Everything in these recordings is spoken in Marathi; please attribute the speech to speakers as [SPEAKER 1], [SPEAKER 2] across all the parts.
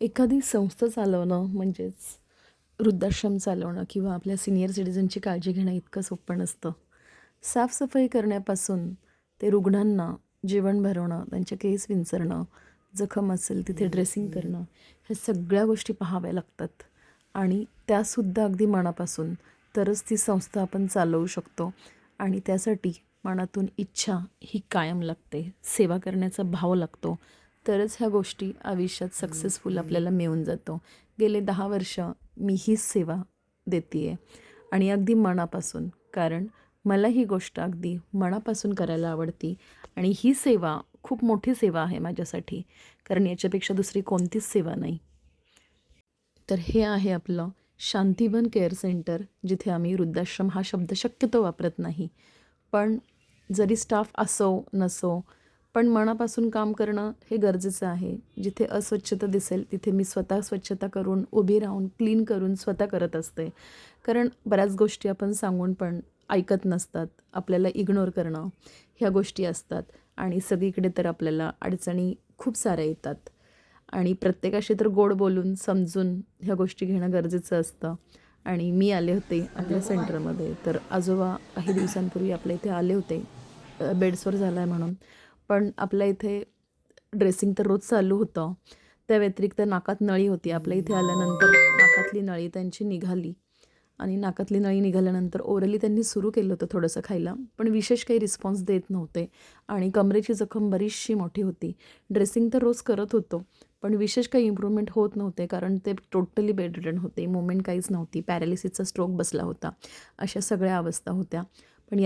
[SPEAKER 1] एखादी संस्था चालवणं म्हणजेच वृद्धाश्रम चालवणं किंवा आपल्या सिनियर सिटिझनची काळजी घेणं इतकं सोपं नसतं. साफसफाई करण्यापासून ते रुग्णांना जेवण भरवणं, त्यांचे केस विंचरणं, जखम असेल तिथे ड्रेसिंग करणं, ह्या सगळ्या गोष्टी पाहाव्या लागतात आणि त्यासुद्धा अगदी मनापासून. तरच ती संस्था आपण चालवू शकतो आणि त्यासाठी मनातून इच्छा ही कायम लागते, सेवा करण्याचा भाव लागतो. तरच ह्या गोष्टी आयुष्यात सक्सेसफुल आपल्याला मिळून जातो. गेले 10 वर्ष मी हीच सेवा देते आहे आणि अगदी मनापासून. कारण मला ही गोष्ट अगदी मनापासून करायला आवडते आणि ही सेवा खूप मोठी सेवा आहे माझ्यासाठी. कारण याच्यापेक्षा दुसरी कोणतीच सेवा नाही. तर हे आहे आपलं शांतिवन केअर सेंटर, जिथे आम्ही वृद्धाश्रम हा शब्द शक्यतो वापरत नाही. पण जरी स्टाफ असो नसो, पण मनापासून काम करणं हे गरजेचं आहे. जिथे अस्वच्छता दिसेल तिथे मी स्वतः स्वच्छता करून, उभी राहून, क्लीन करून स्वतः करत असते. कारण बऱ्याच गोष्टी आपण सांगून पण ऐकत नसतात. आपल्याला इग्नोर करणं ह्या गोष्टी असतात आणि सगळीकडे तर आपल्याला अडचणी खूप साऱ्या येतात. आणि प्रत्येकाशी तर गोड बोलून समजून ह्या गोष्टी घेणं गरजेचं असतं. आणि मी आले होते आपल्या सेंटरमध्ये, तर आजोबा काही दिवसांपूर्वी आपल्या इथे आले होते बेडसवर झाला आहे म्हणून. पण आपल्या इथे ड्रेसिंग तर रोज चालू होतं. त्या व्यतिरिक्त नाकात नळी होती. आपल्या इथे आल्यानंतर नाकातली नळी त्यांची निघाली आणि नाकातली नळी निघाल्यानंतर ओरली त्यांनी सुरू केलं होतं थोडंसं खायला, पण विशेष काही रिस्पॉन्स देत नव्हते आणि कमरेची जखम बरीचशी मोठी होती. ड्रेसिंग तर रोज करत होतो, पण विशेष काही इम्प्रूव्हमेंट होत नव्हते कारण ते टोटली बेडरिडन होते. मूवमेंट काहीच नव्हती. पॅरालिसिसचा स्ट्रोक बसला होता. अशा सगळ्या अवस्था होत्या. पण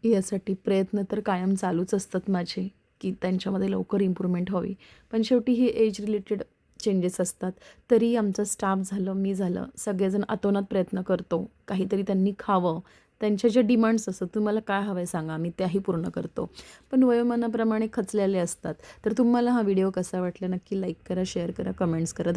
[SPEAKER 1] यासाठी प्रयत्न तर कायम चालूच असतात माझे, की त्यांच्यामध्ये लवकर इम्प्रूव्हमेंट व्हावी. पण शेवटी ही एज रिलेटेड चेंजेस असतात. तरी आमचा स्टाफ झालं, मी झालं, सगळेजण अतोनात प्रयत्न करतो. काहीतरी त्यांनी खावं, त्यांच्या ज्या डिमांड्स असतात, तुम्हाला काय हवं आहे सांगा, आम्ही त्याही पूर्ण करतो. पण वयोमानाप्रमाणे खचलेले असतात. तर तुम्हाला हा व्हिडिओ कसा वाटला नक्की लाईक करा, शेअर करा, कमेंट्स करा.